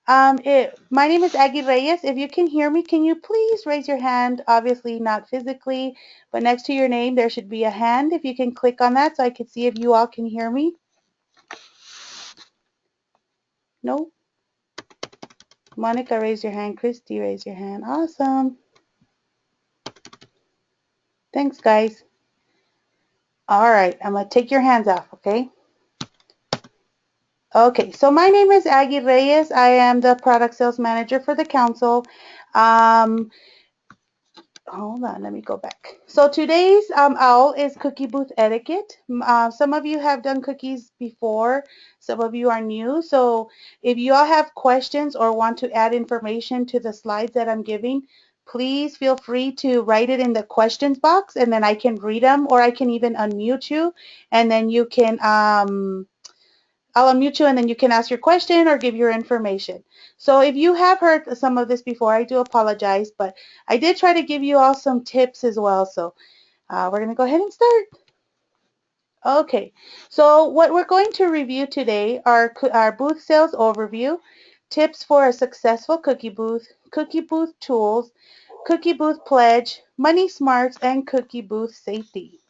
My name is Aggie Reyes. If you can hear me, can you please raise your hand? Obviously not physically, but next to your name there should be a hand. If you can click on that so I can see if you all can hear me. No? Monica, raise your hand. Christy, raise your hand. Awesome. Thanks, guys. All right, I'm going to take your hands off, okay? Okay, so my name is Aggie Reyes. I am the product sales manager for the council. Um, Hold on, let me go back. So today's OWL is cookie booth etiquette. Some of you have done cookies before, some of you are new. So if you all have questions or want to add information to the slides that I'm giving, please feel free to write it in the questions box and then I can read them, or I can even unmute you and then you can I'll unmute you and then you can ask your question or give your information. So if you have heard some of this before, I do apologize, but I did try to give you all some tips as well. So we're going to go ahead and start. Okay, so what we're going to review today are our booth sales overview, tips for a successful cookie booth tools, cookie booth pledge, money smarts, and cookie booth safety.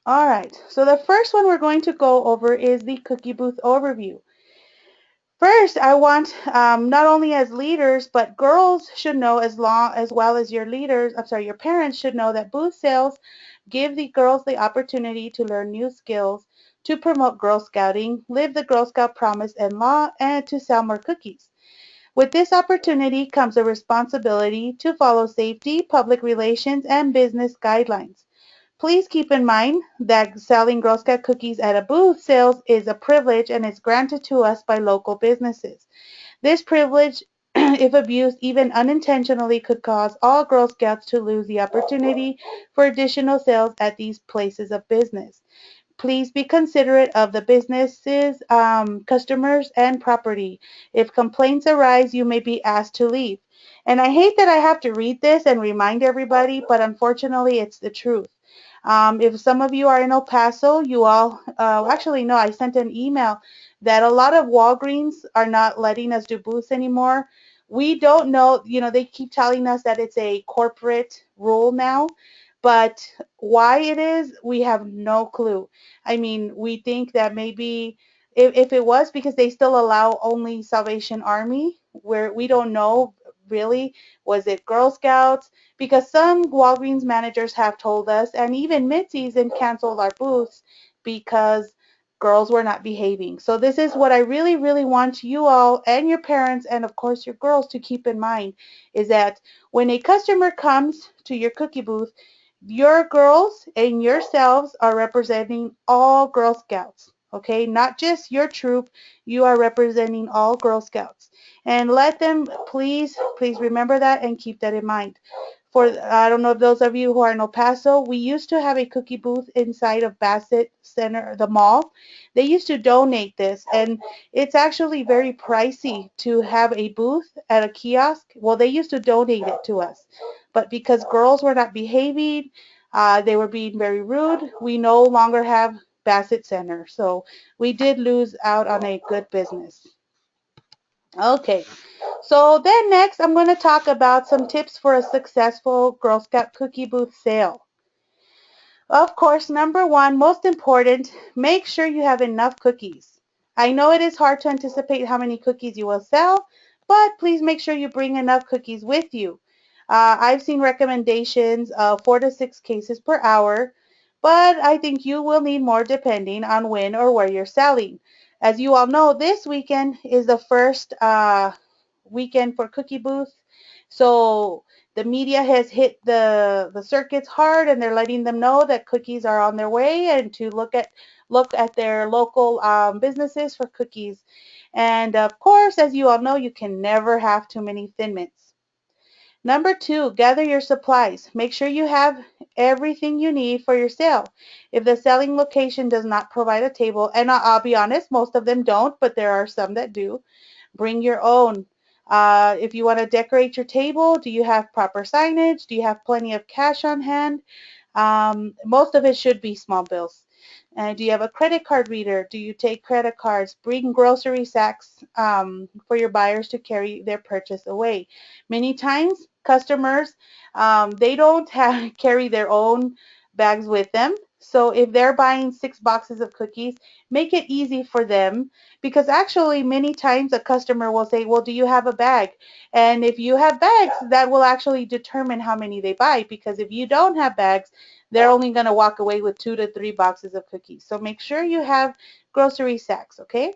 All right, so the first one we're going to go over is the cookie booth overview. First, I want not only as leaders, but girls should know as well as your leaders, your parents should know that booth sales give the girls the opportunity to learn new skills, to promote Girl Scouting, live the Girl Scout promise and law, and to sell more cookies. With this opportunity comes a responsibility to follow safety, public relations, and business guidelines. Please keep in mind that selling Girl Scout cookies at a booth sales is a privilege and is granted to us by local businesses. This privilege, if abused even unintentionally, could cause all Girl Scouts to lose the opportunity for additional sales at these places of business. Please be considerate of the businesses, customers, and property. If complaints arise, you may be asked to leave. And I hate that I have to read this and remind everybody, but unfortunately, it's the truth. If some of you are in El Paso, you all, actually, no, I sent an email that a lot of Walgreens are not letting us do booths anymore. We don't know, they keep telling us that it's a corporate rule now, but why it is, we have no clue. I mean, we think that maybe if it was because they still allow only Salvation Army, where we don't know really, was it Girl Scouts? Because some Walgreens managers have told us, and even mid-season canceled our booths because girls were not behaving. So this is what I really, really want you all and your parents and of course your girls to keep in mind, is that when a customer comes to your cookie booth, your girls and yourselves are representing all Girl Scouts, okay? Not just your troop, you are representing all Girl Scouts. And let them, please, please remember that and keep that in mind. For, I don't know if those of you who are in El Paso, we used to have a cookie booth inside of Bassett Center, the mall. They used to donate this, and it's actually very pricey to have a booth at a kiosk. Well, they used to donate it to us. But because girls were not behaving, they were being very rude, we no longer have Bassett Center. So we did lose out on a good business. Okay, so then next I'm going to talk about some tips for a successful Girl Scout cookie booth sale. Of course, number one, most important, make sure you have enough cookies. I know it is hard to anticipate how many cookies you will sell, but please make sure you bring enough cookies with you. I've seen recommendations of 4 to 6 cases per hour, but I think you will need more depending on when or where you're selling. As you all know, this weekend is the first weekend for cookie booth. So the media has hit the circuits hard, and they're letting them know that cookies are on their way and to look at their local businesses for cookies. And of course, as you all know, you can never have too many Thin Mints. Number two, gather your supplies. Make sure you have everything you need for your sale. If the selling location does not provide a table, and I'll be honest, most of them don't, but there are some that do, bring your own. If you want to decorate your table, do you have proper signage? Do you have plenty of cash on hand? Most of it should be small bills. Do you have a credit card reader? Do you take credit cards? Bring grocery sacks for your buyers to carry their purchase away. Many times, customers they don't have, carry their own bags with them. So if they're buying 6 boxes of cookies, make it easy for them because actually many times a customer will say, well, do you have a bag? And if you have bags, that will actually determine how many they buy because if you don't have bags, they're only going to walk away with 2 to 3 boxes of cookies. So make sure you have grocery sacks, okay?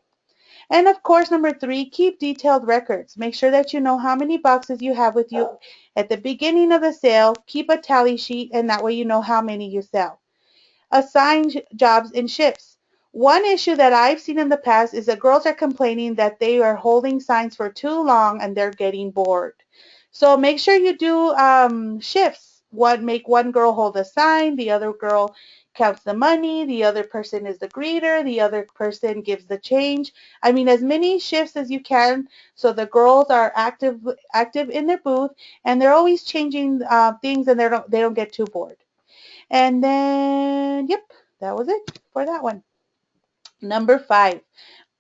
And of course, number 3, keep detailed records. Make sure that you know how many boxes you have with you at the beginning of the sale. Keep a tally sheet, and that way you know how many you sell. Assign jobs in shifts. One issue that I've seen in the past is that girls are complaining that they are holding signs for too long and they're getting bored. So make sure you do shifts. Make one girl hold a sign, the other girl counts the money, the other person is the greeter, the other person gives the change. I mean, as many shifts as you can, so the girls are active in their booth, and they're always changing things, and they don't get too bored. And then, yep, that was it for that one. Number 5,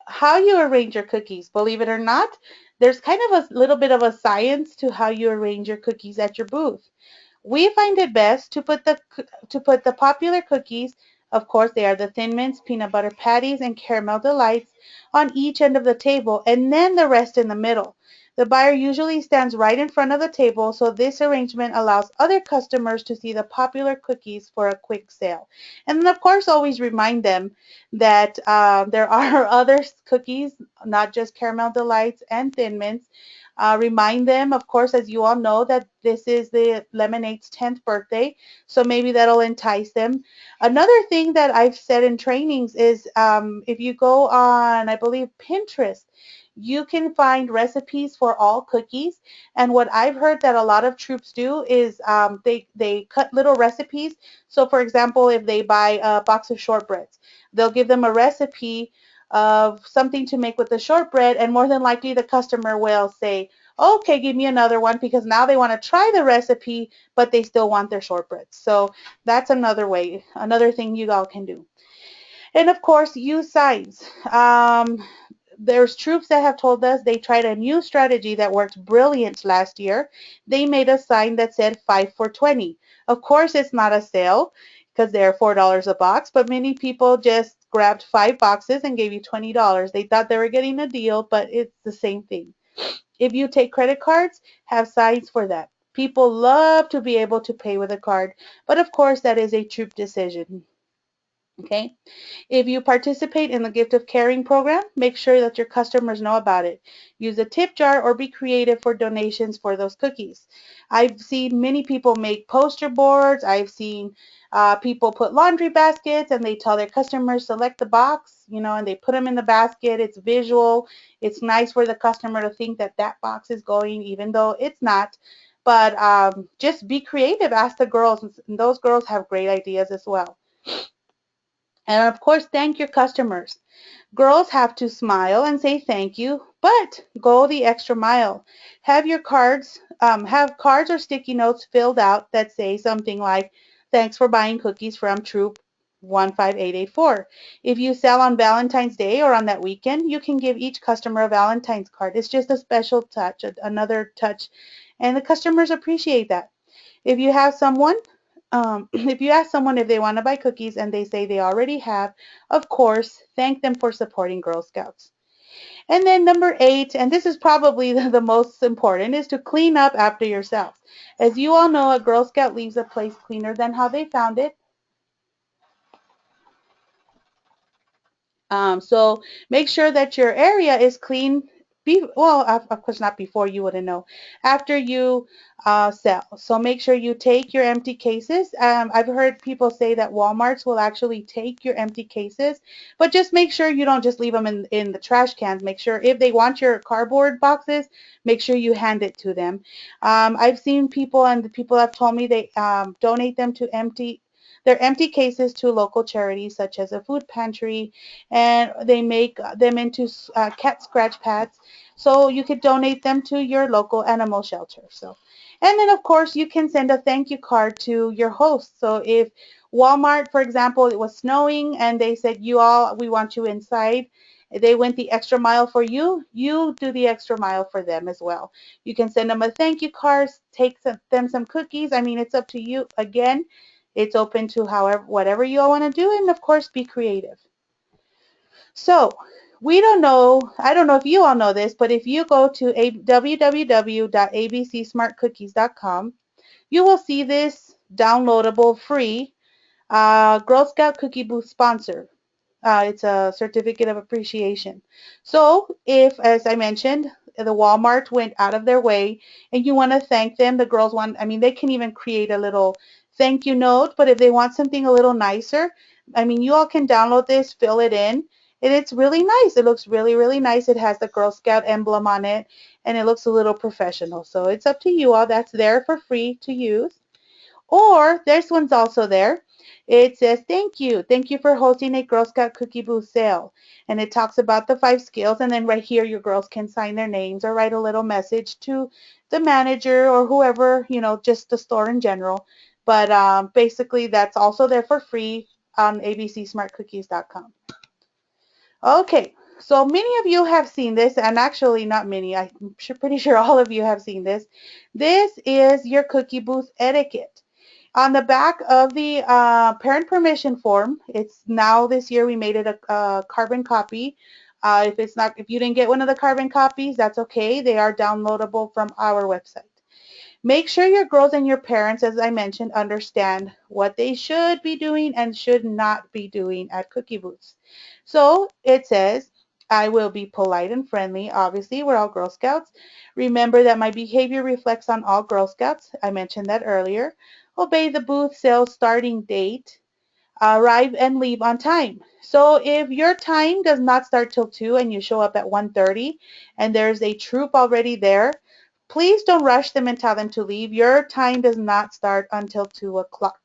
how you arrange your cookies. Believe it or not, there's kind of a little bit of a science to how you arrange your cookies at your booth. We find it best to put the popular cookies, of course they are the Thin Mints, peanut butter patties, and caramel delights, on each end of the table, and then the rest in the middle. The buyer usually stands right in front of the table, so this arrangement allows other customers to see the popular cookies for a quick sale. And then, of course, always remind them that there are other cookies, not just caramel delights and Thin Mints. Remind them, of course, as you all know, that this is the Lemonade's 10th birthday, so maybe that'll entice them. Another thing that I've said in trainings is if you go on, I believe, Pinterest, you can find recipes for all cookies. And what I've heard that a lot of troops do is they cut little recipes. So, for example, if they buy a box of shortbreads, they'll give them a recipe of something to make with the shortbread, and more than likely the customer will say, okay, give me another one, because now they want to try the recipe, but they still want their shortbread. So that's another way, another thing you all can do. And of course, use signs. There's troops that have told us they tried a new strategy that worked brilliant last year. They made a sign that said 5 for 20. Of course, it's not a sale because they're $4 a box, but many people just grabbed 5 boxes and gave you $20. They thought they were getting a deal, but it's the same thing. If you take credit cards, have signs for that. People love to be able to pay with a card, but of course, that is a troop decision. Okay. If you participate in the gift of caring program, make sure that your customers know about it. Use a tip jar or be creative for donations for those cookies. I've seen many people make poster boards. I've seen people put laundry baskets and they tell their customers select the box, and they put them in the basket. It's visual. It's nice for the customer to think that that box is going, even though it's not. But just be creative. Ask the girls, and those girls have great ideas as well. And of course, thank your customers. Girls have to smile and say thank you, but go the extra mile. Have cards or sticky notes filled out that say something like, "Thanks for buying cookies from Troop 15884." If you sell on Valentine's Day or on that weekend, you can give each customer a Valentine's card. It's just a special touch, another touch, and the customers appreciate that. If you have someone, if you ask someone if they want to buy cookies and they say they already have, of course, thank them for supporting Girl Scouts. And then number 8, and this is probably the most important, is to clean up after yourself. As you all know, a Girl Scout leaves a place cleaner than how they found it. So make sure that your area is clean. Well, of course, not before, you wouldn't know. After you sell. So make sure you take your empty cases. I've heard people say that Walmarts will actually take your empty cases, but just make sure you don't just leave them in the trash cans. Make sure if they want your cardboard boxes, make sure you hand it to them. I've seen people, and the people have told me they donate them to empty They're empty cases to local charities such as a food pantry, and they make them into cat scratch pads, so you could donate them to your local animal shelter. So, and then of course you can send a thank you card to your host. So if Walmart, for example, it was snowing and they said, you all, we want you inside. They went the extra mile for you. You do the extra mile for them as well. You can send them a thank you card, take them some cookies. I mean, it's up to you. Again, it's open to however, whatever you all want to do. And of course, be creative. So we don't know, I don't know if you all know this, but if you go to www.abcsmartcookies.com, you will see this downloadable free Girl Scout Cookie Booth sponsor. It's a certificate of appreciation. So if, as I mentioned, the Walmart went out of their way and you want to thank them, the girls want, I mean, they can even create a little thank you note, but if they want something a little nicer, I mean, you all can download this, fill it in, and it's really nice. It looks really, really nice. It has the Girl Scout emblem on it, and it looks a little professional. So it's up to you all. That's there for free to use. Or this one's also there. It says, thank you. Thank you for hosting a Girl Scout Cookie Booth sale. And it talks about the 5 skills. And then right here, your girls can sign their names or write a little message to the manager or whoever, you know, just the store in general. But basically, that's also there for free on abcsmartcookies.com. Okay, so many of you have seen this, and actually not many, I'm pretty sure all of you have seen this. This is your cookie booth etiquette. On the back of the parent permission form, it's now this year we made it a carbon copy. If you didn't get one of the carbon copies, that's okay. They are downloadable from our website. Make sure your girls and your parents, as I mentioned, understand what they should be doing and should not be doing at cookie booths. So it says, I will be polite and friendly. Obviously, we're all Girl Scouts. Remember that my behavior reflects on all Girl Scouts. I mentioned that earlier. Obey the booth sales starting date. Arrive and leave on time. So if your time does not start till 2 and you show up at 1:30 and there's a troop already there, please don't rush them and tell them to leave. Your time does not start until 2 o'clock.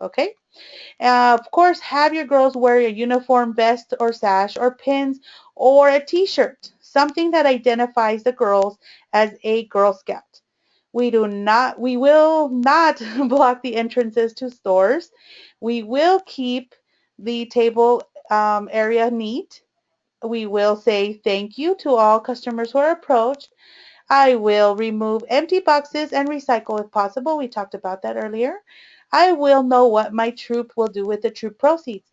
Okay? Of course, have your girls wear a uniform vest or sash or pins or a t-shirt, something that identifies the girls as a Girl Scout. We will not block the entrances to stores. We will keep the table area neat. We will say thank you to all customers who are approached. I will remove empty boxes and recycle if possible. We talked about that earlier. I will know what my troop will do with the troop proceeds.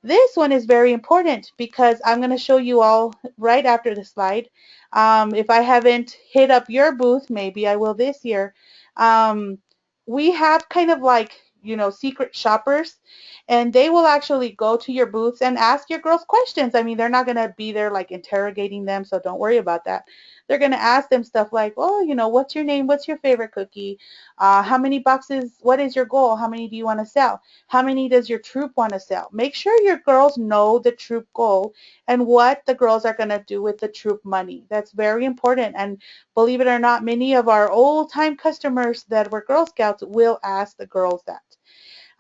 This one is very important because I'm going to show you all right after the slide. If I haven't hit up your booth, maybe I will this year. Um, we have kind of like, you know, secret shoppers, and they will actually go to your booths and ask your girls questions. I mean, they're not going to be there like interrogating them, so don't worry about that. They're going to ask them stuff like, oh, you know, what's your name? What's your favorite cookie? How many boxes? What is your goal? How many do you want to sell? How many does your troop want to sell? Make sure your girls know the troop goal and what the girls are going to do with the troop money. That's very important. And believe it or not, many of our old-time customers that were Girl Scouts will ask the girls that.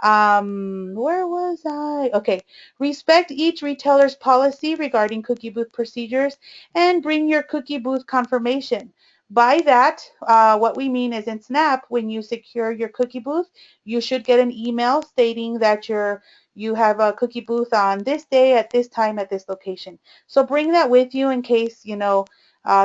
Where was I? Okay. Respect each retailer's policy regarding cookie booth procedures and bring your cookie booth confirmation. By that, what we mean is in SNAP, when you secure your cookie booth, you should get an email stating that you have a cookie booth on this day at this time at this location. So bring that with you in case, you know,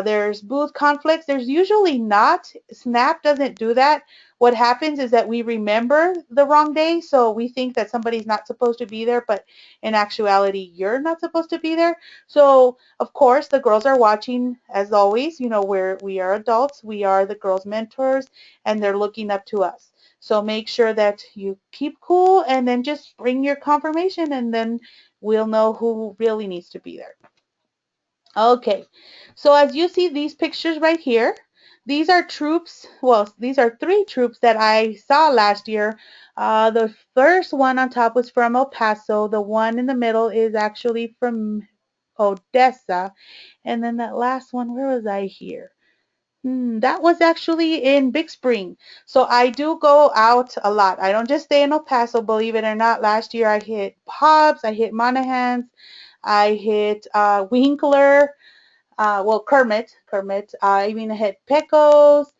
there's booth conflicts. There's usually not. SNAP doesn't do that. What happens is that we remember the wrong day, so we think that somebody's not supposed to be there, but in actuality, you're not supposed to be there. So, of course, the girls are watching, as always. You know, we are adults, we are the girls' mentors, and they're looking up to us. So make sure that you keep cool and then just bring your confirmation, and then we'll know who really needs to be there. Okay, so as you see these pictures right here, these are troops, well, these are 3 troops that I saw last year. The first one on top was from El Paso. The one in the middle is actually from Odessa. And then that last one, where was I here? That was actually in Big Spring. So I do go out a lot. I don't just stay in El Paso, believe it or not. Last year I hit Hobbs, I hit Monaghan's, I hit Winkler, well, Kermit. I mean, I hit Pecos,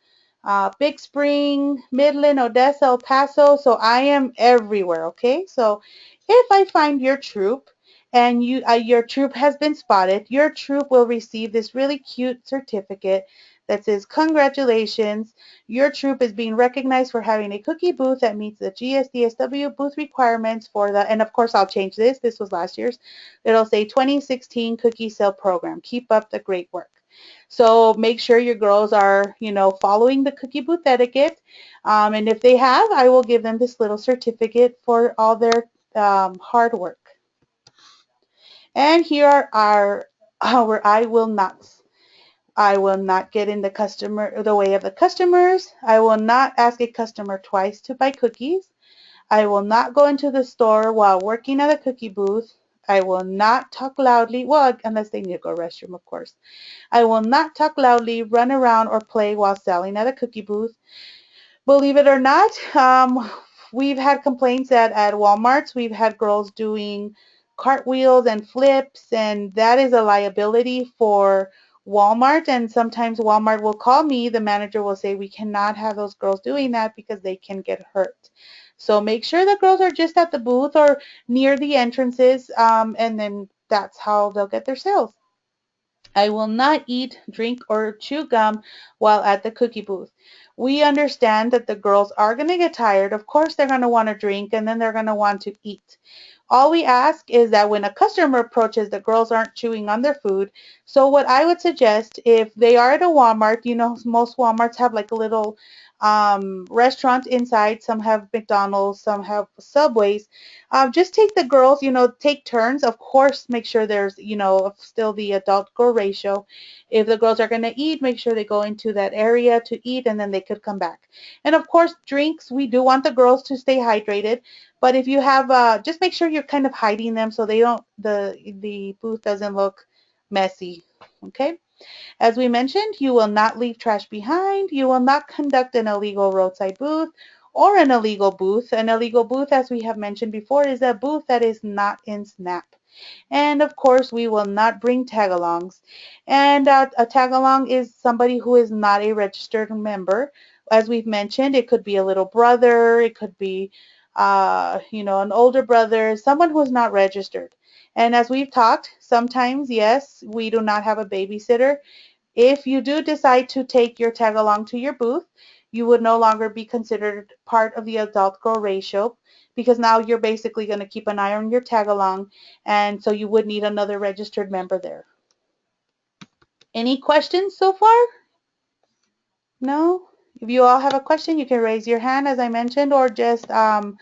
Big Spring, Midland, Odessa, El Paso. So I am everywhere. Okay. So if I find your troop and your troop has been spotted, your troop will receive this really cute certificate that says, congratulations, your troop is being recognized for having a cookie booth that meets the GSDSW booth requirements for the, and of course I'll change this. This was last year's. It'll say 2016 cookie sale program. Keep up the great work. So make sure your girls are, following the cookie booth etiquette. And if they have, I will give them this little certificate for all their hard work. And here are our I will nots. I will not get in the way of the customers. I will not ask a customer twice to buy cookies. I will not go into the store while working at a cookie booth. I will not talk loudly, well, unless they need to go to the restroom, of course. I will not talk loudly, run around, or play while selling at a cookie booth. Believe it or not, we've had complaints at Walmarts. We've had girls doing cartwheels and flips, and that is a liability for Walmart. And sometimes Walmart will call me, the manager will say, we cannot have those girls doing that because they can get hurt. So make sure the girls are just at the booth or near the entrances, and then that's how they'll get their sales. I will not eat, drink, or chew gum while at the cookie booth. We understand that the girls are going to get tired. Of course, they're going to want to drink and then they're going to want to eat. All we ask is that when a customer approaches, the girls aren't chewing on their food. So what I would suggest, if they are at a Walmart, most Walmarts have like a little restaurant inside. Some have McDonald's, some have Subways. Just take the girls, take turns. Of course, make sure there's, still the adult girl ratio. If the girls are going to eat, make sure they go into that area to eat and then they could come back. And of course, drinks, we do want the girls to stay hydrated. But if you have, just make sure you're kind of hiding them so they don't, the booth doesn't look messy. Okay? As we mentioned, you will not leave trash behind. You will not conduct an illegal roadside booth or an illegal booth. An illegal booth, as we have mentioned before, is a booth that is not in SNAP. And of course, we will not bring tag-alongs. And a tag-along is somebody who is not a registered member. As we've mentioned, it could be a little brother, it could be, an older brother, someone who is not registered. And as we've talked, sometimes, yes, we do not have a babysitter. If you do decide to take your tag along to your booth, you would no longer be considered part of the adult girl ratio because now you're basically going to keep an eye on your tag along, and so you would need another registered member there. Any questions so far? No? If you all have a question, you can raise your hand as I mentioned, or just type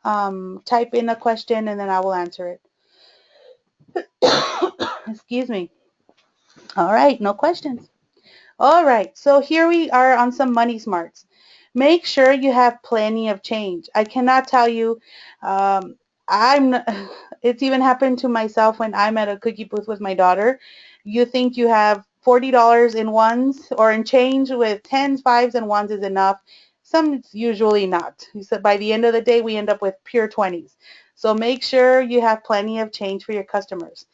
in a question and then I will answer it. Excuse me. All right, no questions. All right, so here we are on some money smarts. Make sure you have plenty of change. I cannot tell you, um, I'm. It's even happened to myself when I'm at a cookie booth with my daughter. You think you have $40 in ones or in change with tens, fives, and ones is enough. Some it's usually not. So by the end of the day, we end up with pure 20s. So make sure you have plenty of change for your customers.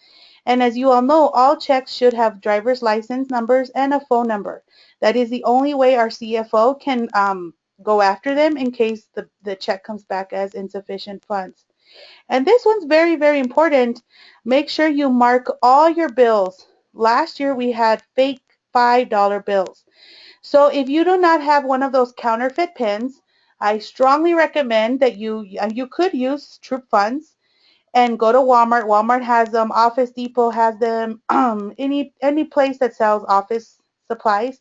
And as you all know, all checks should have driver's license numbers and a phone number. That is the only way our CFO can go after them in case the check comes back as insufficient funds. And this one's very, very important. Make sure you mark all your bills. Last year we had fake $5 bills. So if you do not have one of those counterfeit pens, I strongly recommend that you could use troop funds and go to Walmart. Walmart has them. Office Depot has them. Any place that sells office supplies,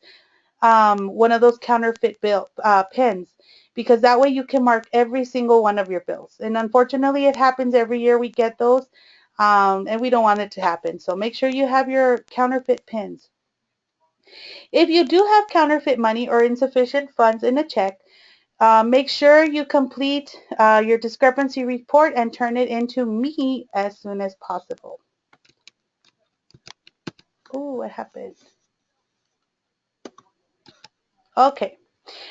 one of those counterfeit bill pens, because that way you can mark every single one of your bills. And unfortunately, it happens every year we get those, and we don't want it to happen. So make sure you have your counterfeit pens. If you do have counterfeit money or insufficient funds in a check, make sure you complete your discrepancy report and turn it into me as soon as possible. Oh, what happened? Okay.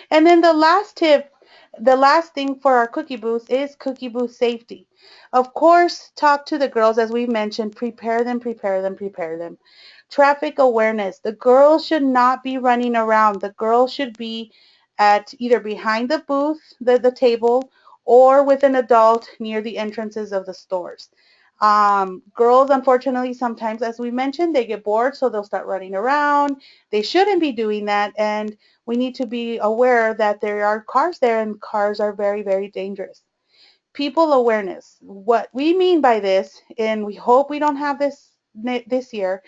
And then the last tip, the last thing for our cookie booth is cookie booth safety. Of course, talk to the girls, as we mentioned, prepare them, prepare them, prepare them. Traffic awareness. The girls should not be running around. The girls should be at either behind the booth, the table, or with an adult near the entrances of the stores. Girls, unfortunately, sometimes, as we mentioned, they get bored, so they'll start running around. They shouldn't be doing that, and we need to be aware that there are cars there and cars are very, very dangerous. People awareness. What we mean by this, and we hope we don't have this year.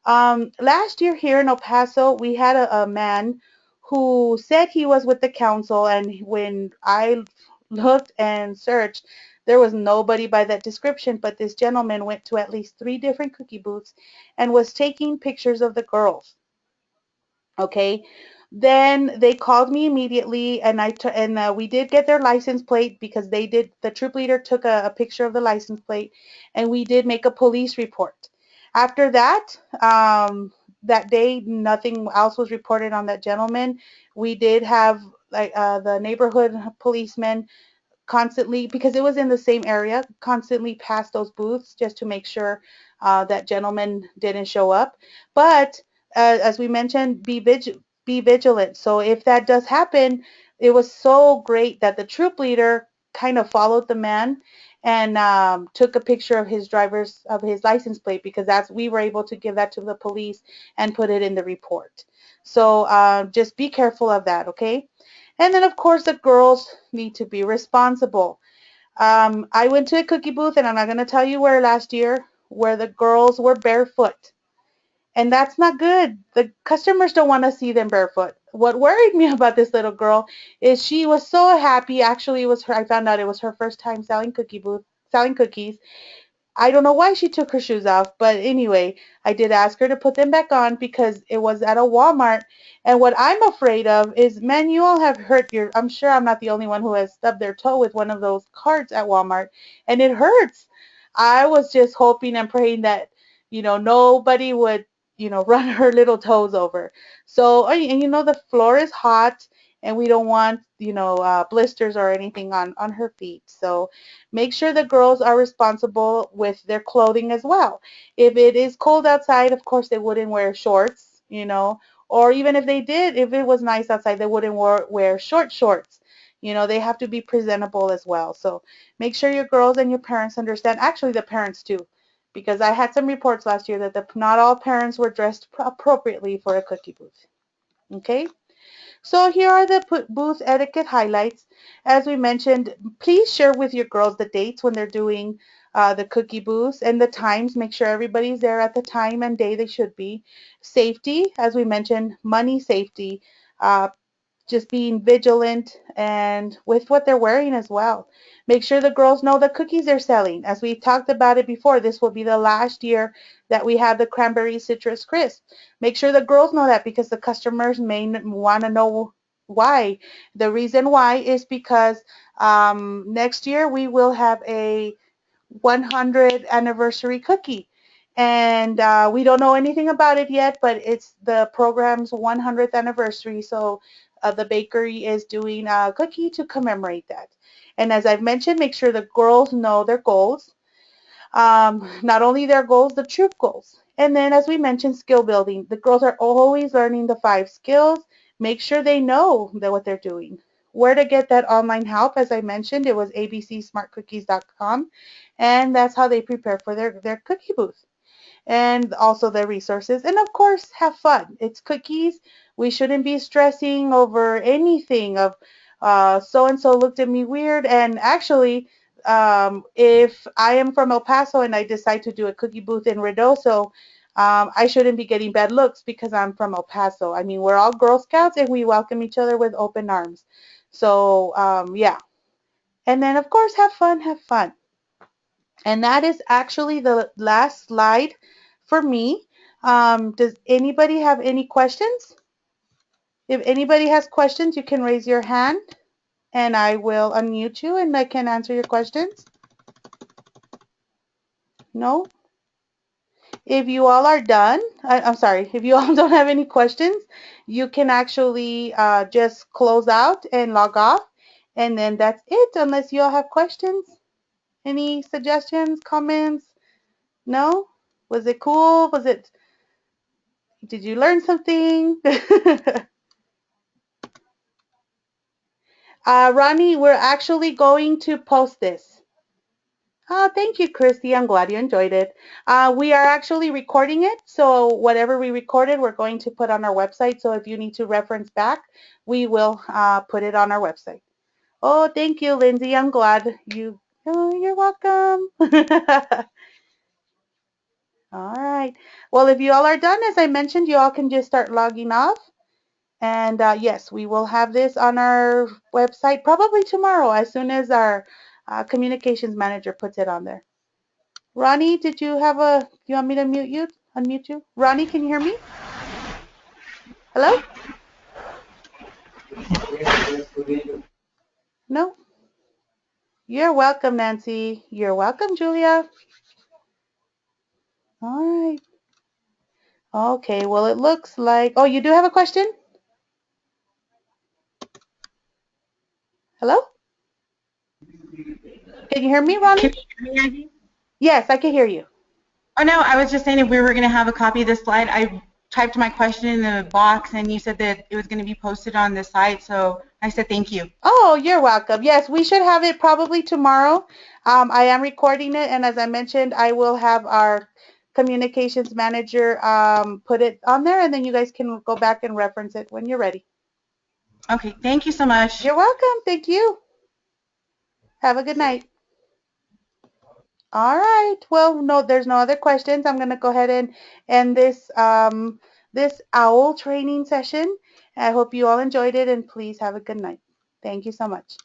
Last year here in El Paso, we had a man who said he was with the council, and when I looked and searched, there was nobody by that description, but this gentleman went to at least 3 different cookie booths and was taking pictures of the girls. Okay. Then they called me immediately, and we did get their license plate because they did. The troop leader took a picture of the license plate, and we did make a police report. After that, that day, nothing else was reported on that gentleman. We did have like the neighborhood policeman constantly, because it was in the same area, constantly pass those booths just to make sure that gentleman didn't show up. But as we mentioned, be vigilant. So if that does happen, it was so great that the troop leader kind of followed the man and took a picture of his license plate, because that's we were able to give that to the police and put it in the report. So just be careful of that, okay? And then, of course, the girls need to be responsible. I went to a cookie booth, and I'm not going to tell you where last year, where the girls were barefoot. And that's not good. The customers don't want to see them barefoot. What worried me about this little girl is she was so happy. Actually, it was her. I found out it was her first time selling cookies. I don't know why she took her shoes off, but anyway, I did ask her to put them back on because it was at a Walmart. And what I'm afraid of is, man, you all have hurt I'm sure I'm not the only one who has stubbed their toe with one of those carts at Walmart, and it hurts. I was just hoping and praying that, nobody would, run her little toes over. So, and the floor is hot, and we don't want, blisters or anything on her feet. So, make sure the girls are responsible with their clothing as well. If it is cold outside, of course, they wouldn't wear shorts, or even if they did, if it was nice outside, they wouldn't wear short shorts. They have to be presentable as well. So make sure your girls and your parents understand, actually the parents too, because I had some reports last year that not all parents were dressed appropriately for a cookie booth. Okay? So here are the booth etiquette highlights. As we mentioned, please share with your girls the dates when they're doing the cookie booths and the times. Make sure everybody's there at the time and day they should be. Safety, as we mentioned, money safety, uh, just being vigilant and with what they're wearing as well. Make sure the girls know the cookies they're selling. As we talked about it before, this will be the last year that we have the cranberry citrus crisp. Make sure the girls know that, because the customers may want to know why. The reason why is because next year we will have a 100th anniversary cookie. And we don't know anything about it yet, but it's the program's 100th anniversary. So the bakery is doing a cookie to commemorate that. And as I've mentioned, make sure the girls know their goals. Not only their goals, the troop goals. And then, as we mentioned, skill building. The girls are always learning the 5 skills. Make sure they know what they're doing. Where to get that online help, as I mentioned, it was abcsmartcookies.com, and that's how they prepare for their cookie booth, and also their resources. And of course, have fun. It's cookies. We shouldn't be stressing over anything of so and so looked at me weird. And actually, if I am from El Paso and I decide to do a cookie booth in Redoso, I shouldn't be getting bad looks because I'm from El Paso. I mean, we're all Girl Scouts and we welcome each other with open arms. So, yeah. And then, of course, have fun, have fun. And that is actually the last slide for me. Does anybody have any questions? If anybody has questions, you can raise your hand and I will unmute you and I can answer your questions. No? If you all are done, I'm sorry, if you all don't have any questions, you can actually just close out and log off, and then that's it, unless you all have questions. Any suggestions, comments? No? Was it cool? Did you learn something? Ronnie, we're actually going to post this. Oh, thank you, Christy. I'm glad you enjoyed it. We are actually recording it, so whatever we recorded, we're going to put on our website. So if you need to reference back, we will put it on our website. Oh, thank you, Lindsay. I'm glad you. Oh, you're welcome. All right. Well, if you all are done, as I mentioned, you all can just start logging off. And yes, we will have this on our website probably tomorrow as soon as our communications manager puts it on there. Ronnie, you want me to unmute you? Ronnie, can you hear me? Hello? No? You're welcome, Nancy. You're welcome, Julia. All right. Okay, well, it looks like, oh, you do have a question? Hello? Can you hear me, Ronnie? Can you hear me, Aggie? Yes, I can hear you. Oh, no, I was just saying if we were going to have a copy of this slide, I typed my question in the box and you said that it was going to be posted on the site, so I said thank you. Oh, you're welcome. Yes, we should have it probably tomorrow. I am recording it, and as I mentioned, I will have our communications manager put it on there, and then you guys can go back and reference it when you're ready. Okay, thank you so much. You're welcome. Thank you. Have a good night. All right. Well, no, there's no other questions. I'm going to go ahead and end this OWL training session. I hope you all enjoyed it, and please have a good night. Thank you so much.